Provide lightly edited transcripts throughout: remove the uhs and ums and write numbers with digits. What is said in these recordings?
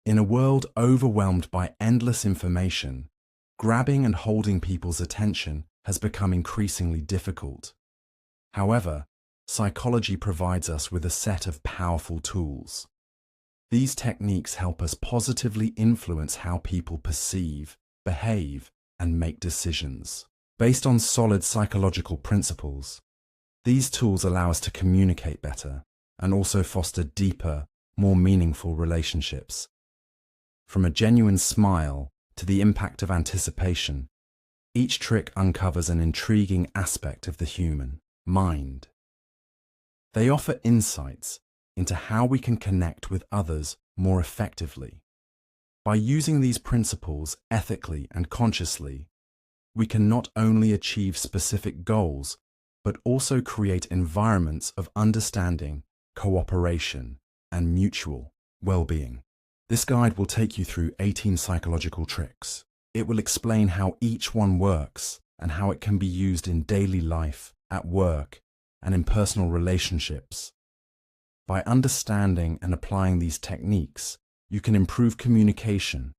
In a world overwhelmed by endless information, grabbing and holding people's attention has become increasingly difficult. However, psychology provides us with a set of powerful tools. These techniques help us positively influence how people perceive, behave, and make decisions. Based on solid psychological principles, these tools allow us to communicate better and also foster deeper, more meaningful relationships. From a genuine smile to the impact of anticipation, each trick uncovers an intriguing aspect of the human mind. They offer insights into how we can connect with others more effectively. By using these principles ethically and consciously, we can not only achieve specific goals, but also create environments of understanding, cooperation, and mutual well-being. This guide will take you through 18 psychological tricks. It will explain how each one works and how it can be used in daily life, at work, and in personal relationships. By understanding and applying these techniques, you can improve communication,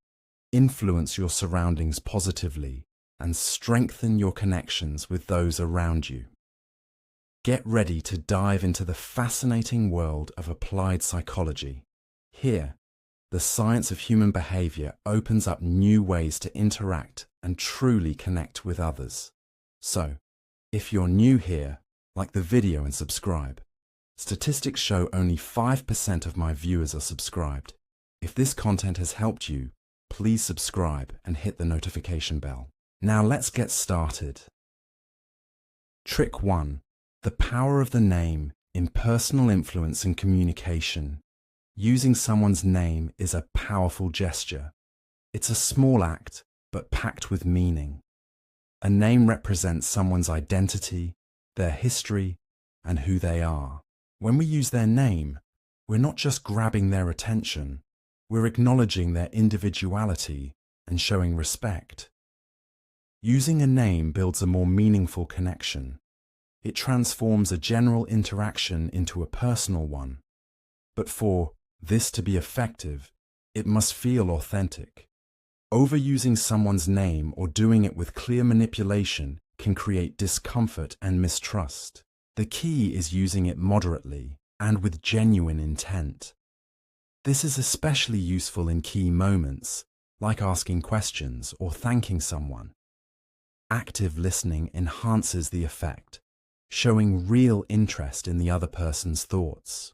influence your surroundings positively, and strengthen your connections with those around you. Get ready to dive into the fascinating world of applied psychology. Here, the science of human behavior opens up new ways to interact and truly connect with others. So, if you're new here, like the video and subscribe. Statistics show only 5% of my viewers are subscribed. If this content has helped you, please subscribe and hit the notification bell. Now let's get started. Trick 1. The power of the name in personal influence and communication. Using someone's name is a powerful gesture. It's a small act, but packed with meaning. A name represents someone's identity, their history, and who they are. When we use their name, we're not just grabbing their attention, we're acknowledging their individuality and showing respect. Using a name builds a more meaningful connection. It transforms a general interaction into a personal one. But for this to be effective, it must feel authentic. Overusing someone's name or doing it with clear manipulation can create discomfort and mistrust. The key is using it moderately and with genuine intent. This is especially useful in key moments, like asking questions or thanking someone. Active listening enhances the effect, showing real interest in the other person's thoughts.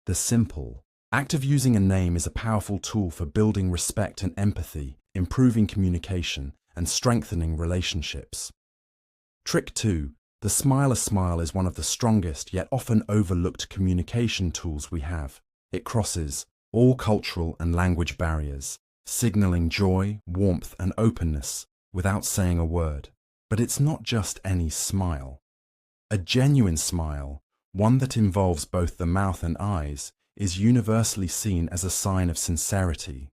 The simple act of using a name is a powerful tool for building respect and empathy, improving communication, and strengthening relationships. Trick 2. The Smiler Smile is one of the strongest yet often overlooked communication tools we have. It crosses all cultural and language barriers, signaling joy, warmth, and openness without saying a word. But it's not just any smile. A genuine smile, one that involves both the mouth and eyes, is universally seen as a sign of sincerity.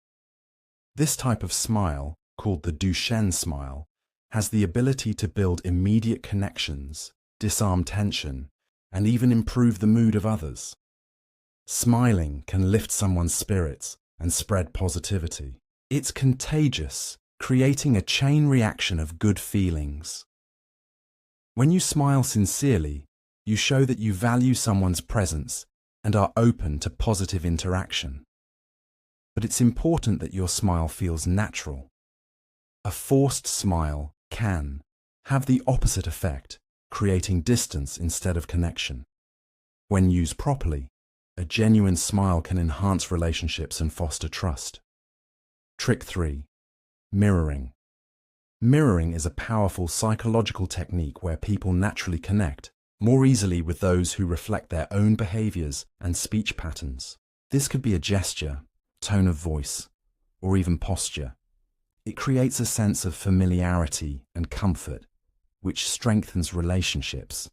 This type of smile, called the Duchenne smile, has the ability to build immediate connections, disarm tension, and even improve the mood of others. Smiling can lift someone's spirits and spread positivity. It's contagious, creating a chain reaction of good feelings. When you smile sincerely, you show that you value someone's presence and are open to positive interaction. But it's important that your smile feels natural. A forced smile can have the opposite effect, creating distance instead of connection. When used properly, a genuine smile can enhance relationships and foster trust. Trick 3. Mirroring. Mirroring is a powerful psychological technique where people naturally connect more easily with those who reflect their own behaviors and speech patterns. This could be a gesture, tone of voice, or even posture. It creates a sense of familiarity and comfort, which strengthens relationships.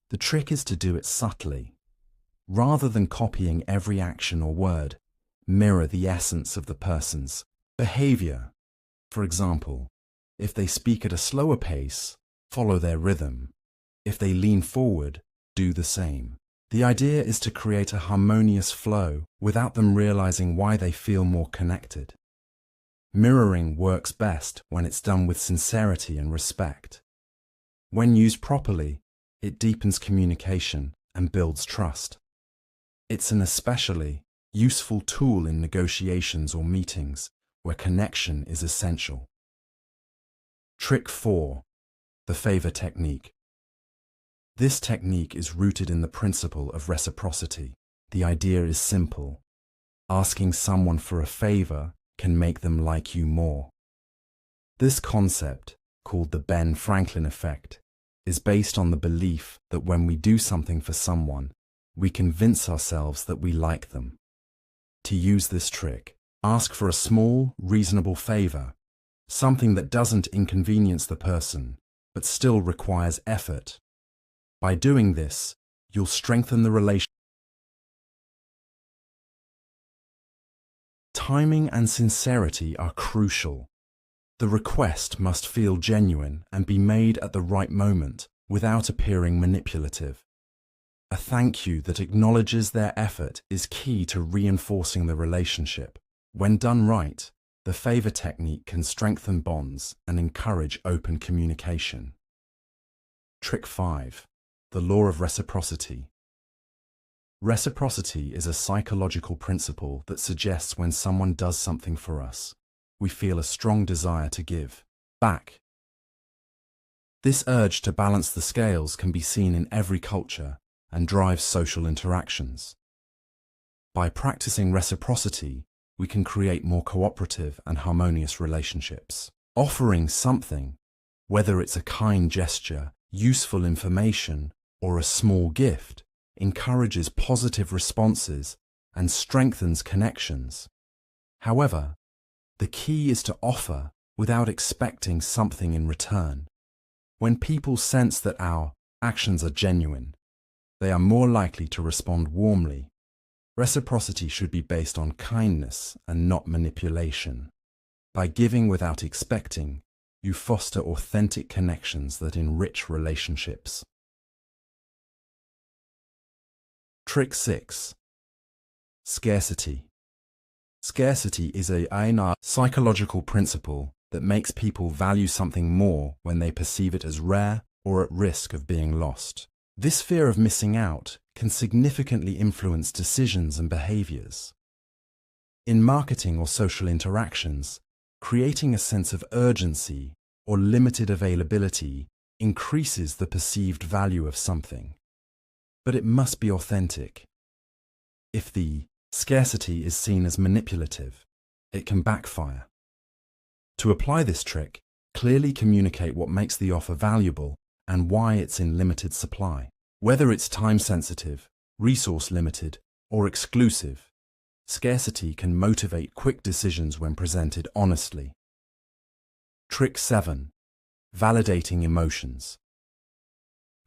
The trick is to do it subtly. Rather than copying every action or word, mirror the essence of the person's behavior. For example, if they speak at a slower pace, follow their rhythm. If they lean forward, do the same. The idea is to create a harmonious flow without them realizing why they feel more connected. Mirroring works best when it's done with sincerity and respect. When used properly, it deepens communication and builds trust. It's an especially useful tool in negotiations or meetings where connection is essential. Trick 4. The favor technique. This technique is rooted in the principle of reciprocity. The idea is simple. Asking someone for a favor can make them like you more. This concept, called the Ben Franklin effect, is based on the belief that when we do something for someone, we convince ourselves that we like them. To use this trick, ask for a small, reasonable favor, something that doesn't inconvenience the person, but still requires effort. By doing this, you'll strengthen the relationship. Timing and sincerity are crucial. The request must feel genuine and be made at the right moment without appearing manipulative. A thank you that acknowledges their effort is key to reinforcing the relationship. When done right, the favor technique can strengthen bonds and encourage open communication. Trick 5. The law of reciprocity. Reciprocity is a psychological principle that suggests when someone does something for us, we feel a strong desire to give back. This urge to balance the scales can be seen in every culture and drives social interactions. By practicing reciprocity, we can create more cooperative and harmonious relationships. Offering something, whether it's a kind gesture, useful information, or a small gift, encourages positive responses and strengthens connections. However, the key is to offer without expecting something in return. When people sense that our actions are genuine, they are more likely to respond warmly. Reciprocity should be based on kindness and not manipulation. By giving without expecting, you foster authentic connections that enrich relationships. Trick 6. Scarcity. Scarcity is a psychological principle that makes people value something more when they perceive it as rare or at risk of being lost. This fear of missing out can significantly influence decisions and behaviors. In marketing or social interactions, creating a sense of urgency or limited availability increases the perceived value of something. But it must be authentic. If the scarcity is seen as manipulative, it can backfire. To apply this trick, clearly communicate what makes the offer valuable and why it's in limited supply. Whether it's time-sensitive, resource-limited, or exclusive, scarcity can motivate quick decisions when presented honestly. Trick 7. Validating emotions.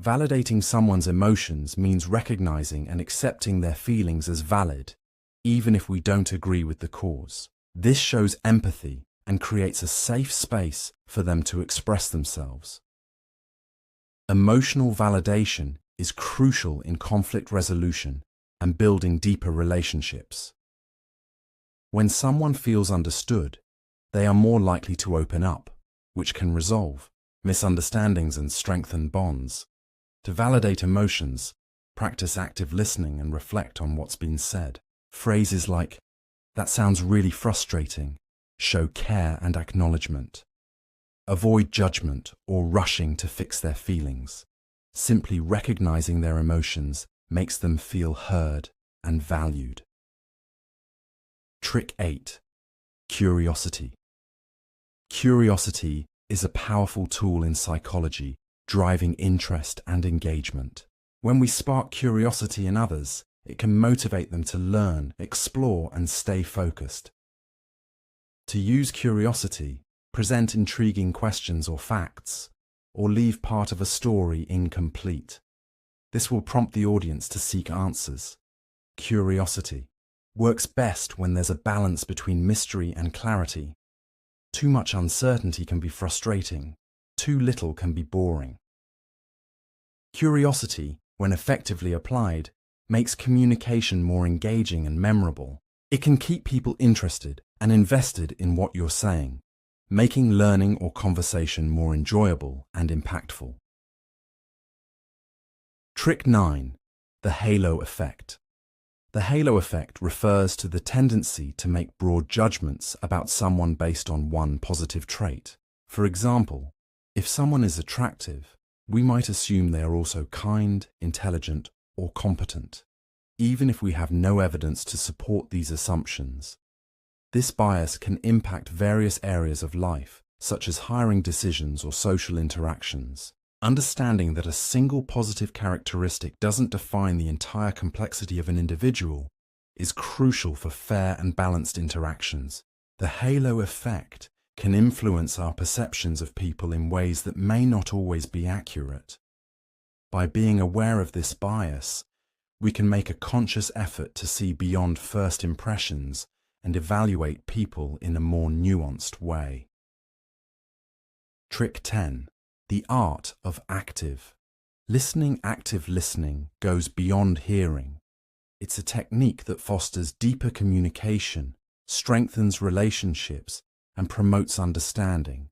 Validating someone's emotions means recognizing and accepting their feelings as valid, even if we don't agree with the cause. This shows empathy and creates a safe space for them to express themselves. Emotional validation is crucial in conflict resolution and building deeper relationships. When someone feels understood, they are more likely to open up, which can resolve misunderstandings and strengthen bonds. To validate emotions, practice active listening and reflect on what's been said. Phrases like, "That sounds really frustrating," show care and acknowledgement. Avoid judgment or rushing to fix their feelings. Simply recognizing their emotions makes them feel heard and valued. Trick 8. Curiosity. Curiosity is a powerful tool in psychology, driving interest and engagement. When we spark curiosity in others, it can motivate them to learn, explore, and stay focused. To use curiosity, present intriguing questions or facts, or leave part of a story incomplete. This will prompt the audience to seek answers. Curiosity works best when there's a balance between mystery and clarity. Too much uncertainty can be frustrating. Too little can be boring. Curiosity, when effectively applied, makes communication more engaging and memorable. It can keep people interested and invested in what you're saying, making learning or conversation more enjoyable and impactful. Trick 9. The halo effect. The halo effect refers to the tendency to make broad judgments about someone based on one positive trait. For example, if someone is attractive, we might assume they are also kind, intelligent, or competent, even if we have no evidence to support these assumptions. This bias can impact various areas of life, such as hiring decisions or social interactions. Understanding that a single positive characteristic doesn't define the entire complexity of an individual is crucial for fair and balanced interactions. The halo effect can influence our perceptions of people in ways that may not always be accurate. By being aware of this bias, we can make a conscious effort to see beyond first impressions and evaluate people in a more nuanced way. Trick 10. The art of active. Active listening goes beyond hearing. It's a technique that fosters deeper communication, strengthens relationships, and promotes understanding.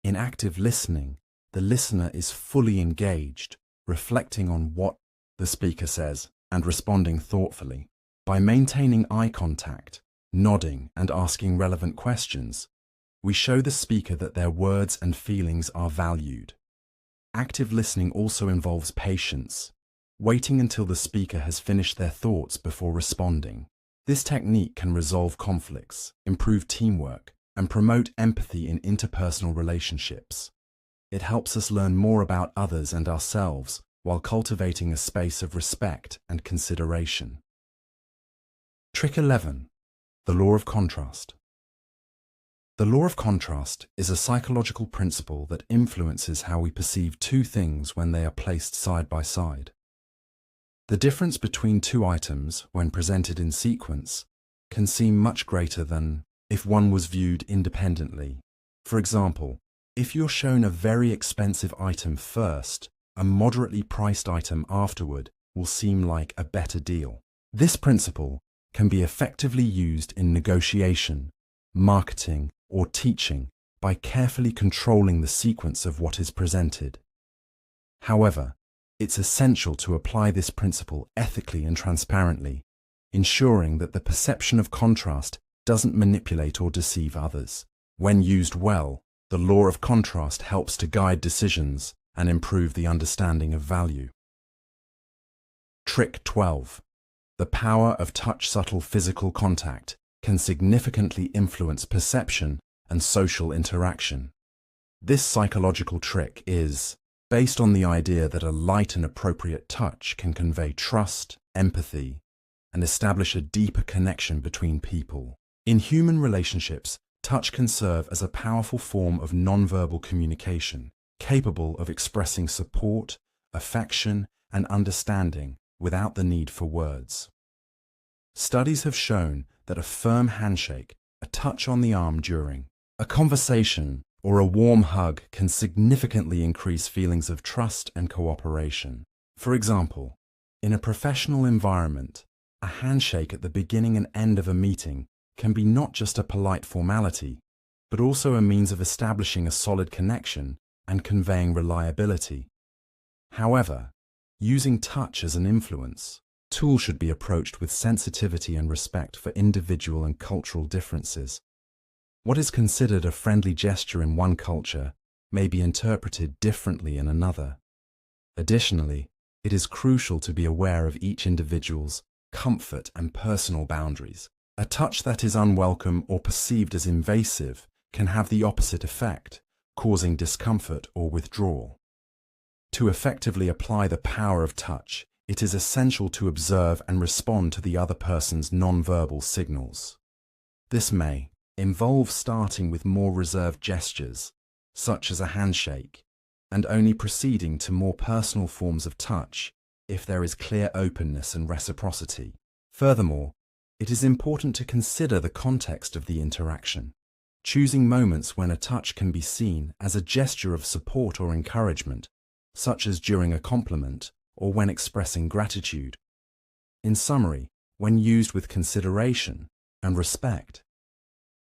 In active listening, the listener is fully engaged, reflecting on what the speaker says and responding thoughtfully. By maintaining eye contact, nodding, and asking relevant questions, we show the speaker that their words and feelings are valued. Active listening also involves patience, waiting until the speaker has finished their thoughts before responding. This technique can resolve conflicts, improve teamwork, and promote empathy in interpersonal relationships. It helps us learn more about others and ourselves while cultivating a space of respect and consideration. Trick 11. The law of contrast. The law of contrast is a psychological principle that influences how we perceive two things when they are placed side by side. The difference between two items, when presented in sequence, can seem much greater than if one was viewed independently. For example, if you're shown a very expensive item first, a moderately priced item afterward will seem like a better deal. This principle can be effectively used in negotiation, marketing, or teaching by carefully controlling the sequence of what is presented. However, it's essential to apply this principle ethically and transparently, ensuring that the perception of contrast doesn't manipulate or deceive others. When used well, the law of contrast helps to guide decisions and improve the understanding of value. Trick 12. The power of touch. Subtle physical contact can significantly influence perception and social interaction. This psychological trick is based on the idea that a light and appropriate touch can convey trust, empathy, and establish a deeper connection between people. In human relationships, touch can serve as a powerful form of nonverbal communication, capable of expressing support, affection, and understanding without the need for words. Studies have shown that a firm handshake, a touch on the arm during a conversation, or a warm hug can significantly increase feelings of trust and cooperation. For example, in a professional environment, a handshake at the beginning and end of a meeting can be not just a polite formality, but also a means of establishing a solid connection and conveying reliability. However, using touch as an influence tool should be approached with sensitivity and respect for individual and cultural differences. What is considered a friendly gesture in one culture may be interpreted differently in another. Additionally, it is crucial to be aware of each individual's comfort and personal boundaries. A touch that is unwelcome or perceived as invasive can have the opposite effect, causing discomfort or withdrawal. To effectively apply the power of touch, it is essential to observe and respond to the other person's nonverbal signals. This may involve starting with more reserved gestures, such as a handshake, and only proceeding to more personal forms of touch if there is clear openness and reciprocity. Furthermore, it is important to consider the context of the interaction, choosing moments when a touch can be seen as a gesture of support or encouragement, such as during a compliment or when expressing gratitude. In summary, when used with consideration and respect,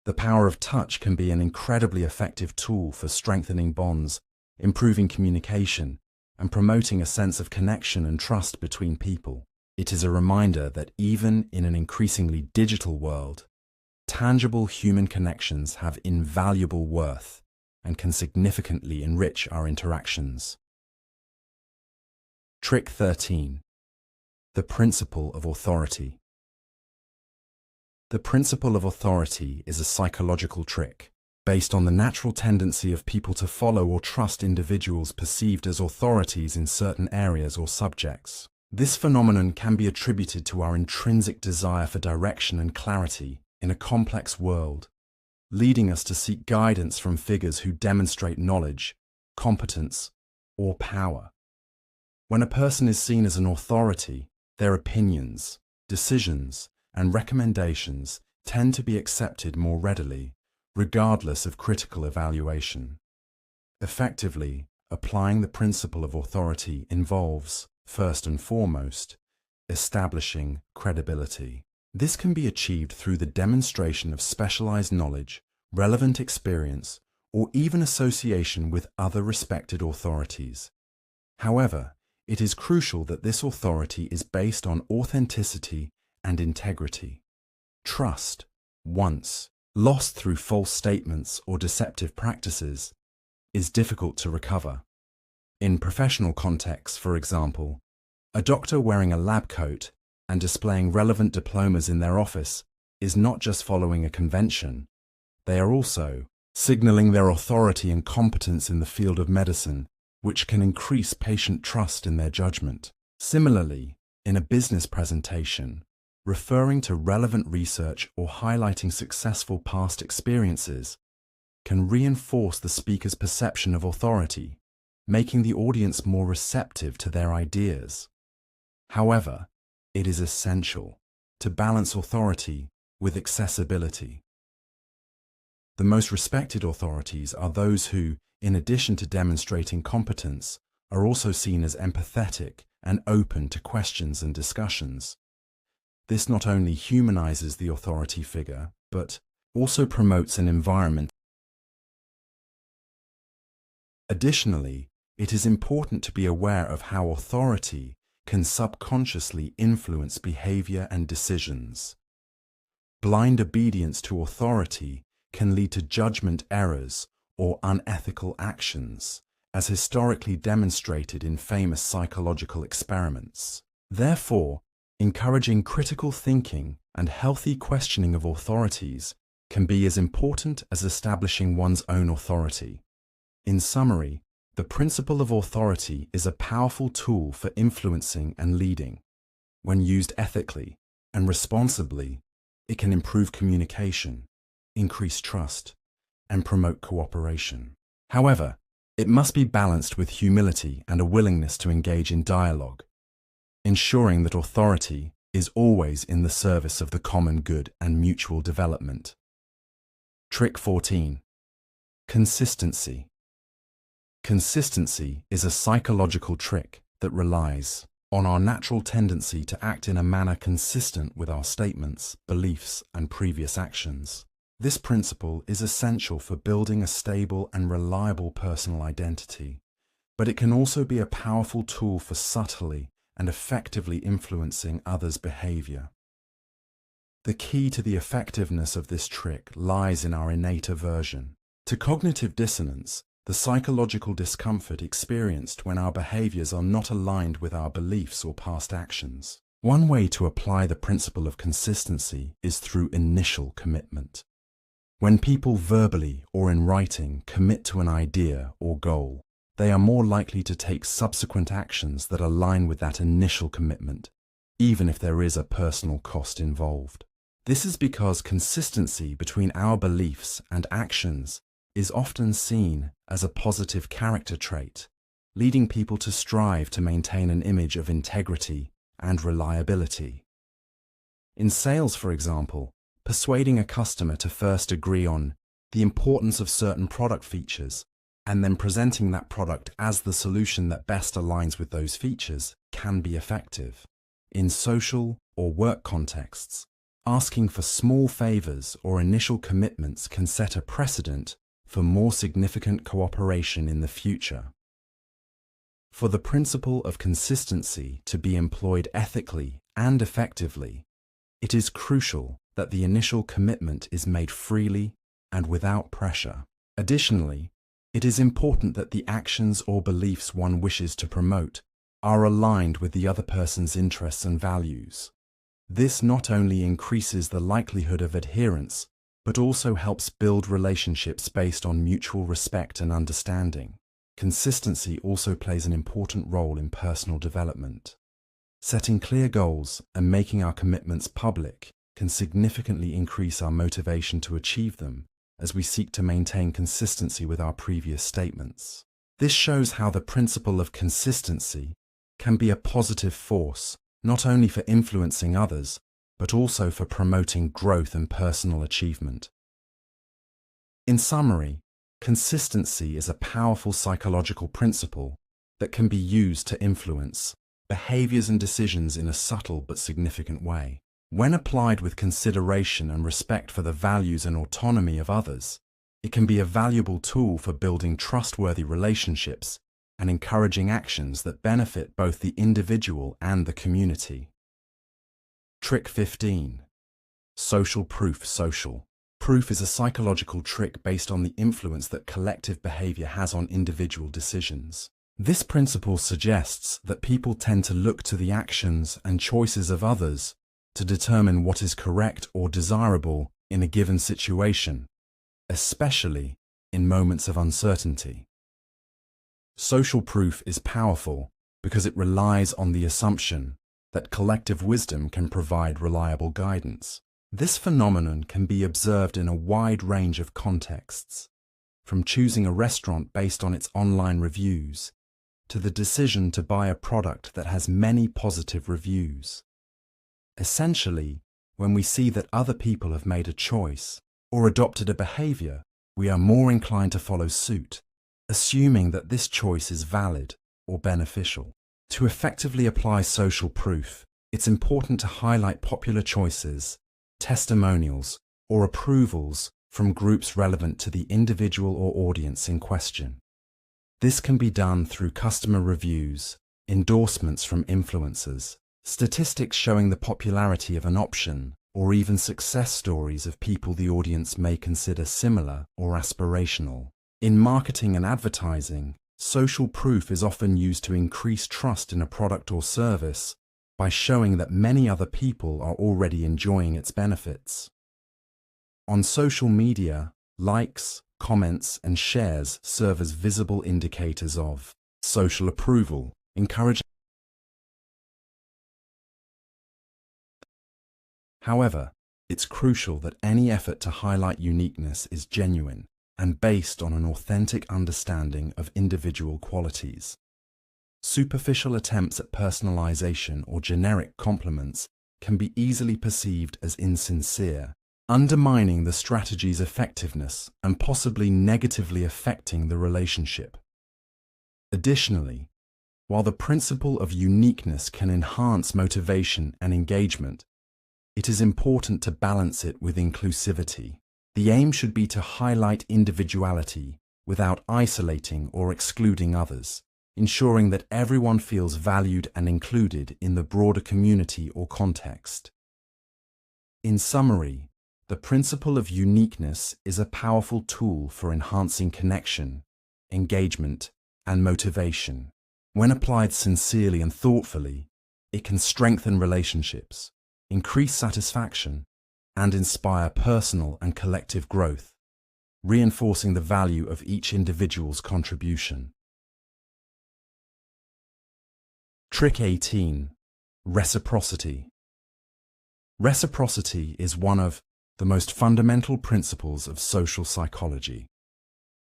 the power of touch can be an incredibly effective tool for strengthening bonds, improving communication, and promoting a sense of connection and trust between people. It is a reminder that even in an increasingly digital world, tangible human connections have invaluable worth and can significantly enrich our interactions. Trick 13. The principle of authority. The principle of authority is a psychological trick based on the natural tendency of people to follow or trust individuals perceived as authorities in certain areas or subjects. This phenomenon can be attributed to our intrinsic desire for direction and clarity in a complex world, leading us to seek guidance from figures who demonstrate knowledge, competence, or power. When a person is seen as an authority, their opinions, decisions, and recommendations tend to be accepted more readily, regardless of critical evaluation. Effectively, applying the principle of authority involves, first and foremost, establishing credibility. This can be achieved through the demonstration of specialized knowledge, relevant experience, or even association with other respected authorities. However, it is crucial that this authority is based on authenticity and integrity. Trust, once lost through false statements or deceptive practices, is difficult to recover. In professional contexts, for example, a doctor wearing a lab coat and displaying relevant diplomas in their office is not just following a convention, they are also signaling their authority and competence in the field of medicine, which can increase patient trust in their judgment. Similarly, in a business presentation, referring to relevant research or highlighting successful past experiences can reinforce the speaker's perception of authority, making the audience more receptive to their ideas. However, it is essential to balance authority with accessibility. The most respected authorities are those who, in addition to demonstrating competence, are also seen as empathetic and open to questions and discussions. This not only humanizes the authority figure, but also promotes an environment. Additionally, it is important to be aware of how authority can subconsciously influence behavior and decisions. Blind obedience to authority can lead to judgment errors or unethical actions, as historically demonstrated in famous psychological experiments. Therefore, encouraging critical thinking and healthy questioning of authorities can be as important as establishing one's own authority. In summary, the principle of authority is a powerful tool for influencing and leading. When used ethically and responsibly, it can improve communication, increase trust, and promote cooperation. However, it must be balanced with humility and a willingness to engage in dialogue, ensuring that authority is always in the service of the common good and mutual development. Trick 14. Consistency. Consistency is a psychological trick that relies on our natural tendency to act in a manner consistent with our statements, beliefs, and previous actions. This principle is essential for building a stable and reliable personal identity, but it can also be a powerful tool for subtly and effectively influencing others' behavior. The key to the effectiveness of this trick lies in our innate aversion to cognitive dissonance, the psychological discomfort experienced when our behaviors are not aligned with our beliefs or past actions. One way to apply the principle of consistency is through initial commitment. When people verbally or in writing commit to an idea or goal, they are more likely to take subsequent actions that align with that initial commitment, even if there is a personal cost involved. This is because consistency between our beliefs and actions is often seen as a positive character trait, leading people to strive to maintain an image of integrity and reliability. In sales, for example, persuading a customer to first agree on the importance of certain product features and then presenting that product as the solution that best aligns with those features can be effective. In social or work contexts, asking for small favors or initial commitments can set a precedent for more significant cooperation in the future. For the principle of consistency to be employed ethically and effectively, it is crucial that the initial commitment is made freely and without pressure. Additionally, it is important that the actions or beliefs one wishes to promote are aligned with the other person's interests and values. This not only increases the likelihood of adherence, but also helps build relationships based on mutual respect and understanding. Consistency also plays an important role in personal development. Setting clear goals and making our commitments public can significantly increase our motivation to achieve them as we seek to maintain consistency with our previous statements. This shows how the principle of consistency can be a positive force, not only for influencing others, but also for promoting growth and personal achievement. In summary, consistency is a powerful psychological principle that can be used to influence behaviors and decisions in a subtle but significant way. When applied with consideration and respect for the values and autonomy of others, it can be a valuable tool for building trustworthy relationships and encouraging actions that benefit both the individual and the community. Trick 15. Social proof. Social proof is a psychological trick based on the influence that collective behavior has on individual decisions. This principle suggests that people tend to look to the actions and choices of others to determine what is correct or desirable in a given situation, especially in moments of uncertainty. Social proof is powerful because it relies on the assumption that collective wisdom can provide reliable guidance. This phenomenon can be observed in a wide range of contexts, from choosing a restaurant based on its online reviews to the decision to buy a product that has many positive reviews. Essentially, when we see that other people have made a choice or adopted a behavior, we are more inclined to follow suit, assuming that this choice is valid or beneficial. To effectively apply social proof, it's important to highlight popular choices, testimonials, or approvals from groups relevant to the individual or audience in question. This can be done through customer reviews, endorsements from influencers, statistics showing the popularity of an option, or even success stories of people the audience may consider similar or aspirational. In marketing and advertising, social proof is often used to increase trust in a product or service by showing that many other people are already enjoying its benefits. On social media, likes, comments, and shares serve as visible indicators of social approval, encouraging. However, it's crucial that any effort to highlight uniqueness is genuine and based on an authentic understanding of individual qualities. Superficial attempts at personalization or generic compliments can be easily perceived as insincere, undermining the strategy's effectiveness and possibly negatively affecting the relationship. Additionally, while the principle of uniqueness can enhance motivation and engagement, it is important to balance it with inclusivity. The aim should be to highlight individuality without isolating or excluding others, ensuring that everyone feels valued and included in the broader community or context. In summary, the principle of uniqueness is a powerful tool for enhancing connection, engagement, and motivation. When applied sincerely and thoughtfully, it can strengthen relationships, increase satisfaction, and inspire personal and collective growth, reinforcing the value of each individual's contribution. Trick 18. Reciprocity. Reciprocity is one of the most fundamental principles of social psychology.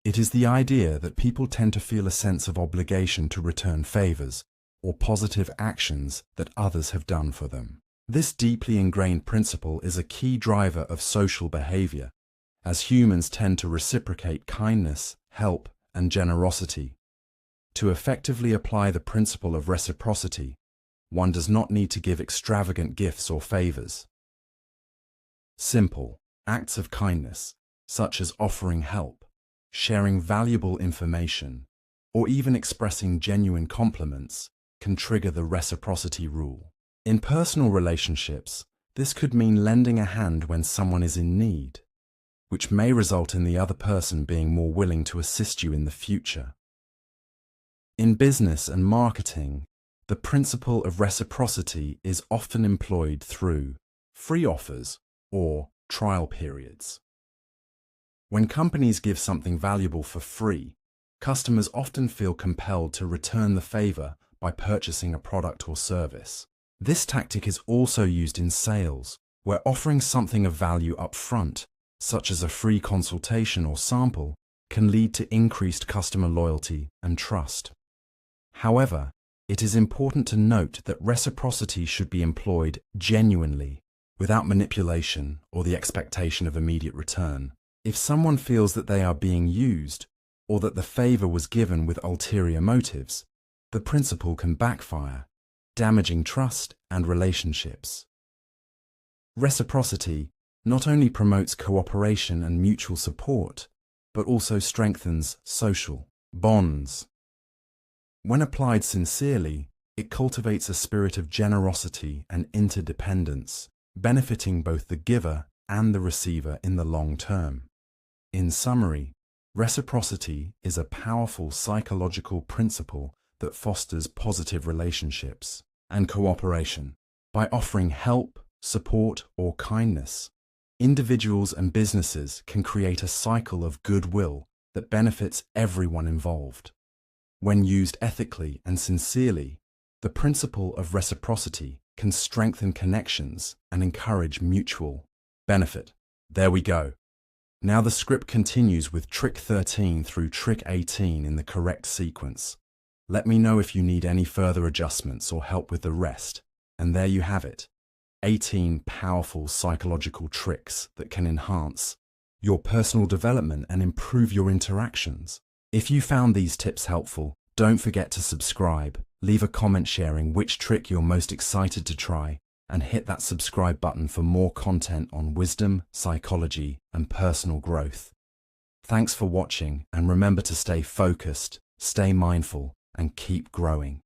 It is the idea that people tend to feel a sense of obligation to return favors or positive actions that others have done for them. This deeply ingrained principle is a key driver of social behavior, as humans tend to reciprocate kindness, help, and generosity. To effectively apply the principle of reciprocity, One does not need to give extravagant gifts or favors. Simple acts of kindness, such as offering help, sharing valuable information, or even expressing genuine compliments, can trigger the reciprocity rule. In personal relationships, this could mean lending a hand when someone is in need, which may result in the other person being more willing to assist you in the future. In business and marketing, the principle of reciprocity is often employed through free offers or trial periods. When companies give something valuable for free, customers often feel compelled to return the favor by purchasing a product or service. This tactic is also used in sales, where offering something of value up front, such as a free consultation or sample, can lead to increased customer loyalty and trust. However, it is important to note that reciprocity should be employed genuinely, without manipulation or the expectation of immediate return. If someone feels that they are being used, or that the favor was given with ulterior motives, the principle can backfire, damaging trust and relationships. Reciprocity not only promotes cooperation and mutual support, but also strengthens social bonds. When applied sincerely, it cultivates a spirit of generosity and interdependence, benefiting both the giver and the receiver in the long term. In summary, reciprocity is a powerful psychological principle that fosters positive relationships and cooperation. By offering help, support, or kindness, individuals and businesses can create a cycle of goodwill that benefits everyone involved. When used ethically and sincerely, the principle of reciprocity can strengthen connections and encourage mutual benefit. There we go. Now the script continues with trick 13 through trick 18 in the correct sequence. Let me know if you need any further adjustments or help with the rest. And there you have it. 18 powerful psychological tricks that can enhance your personal development and improve your interactions. If you found these tips helpful, don't forget to subscribe, leave a comment sharing which trick you're most excited to try, and hit that subscribe button for more content on wisdom, psychology, and personal growth. Thanks for watching, and remember to stay focused, stay mindful, and keep growing.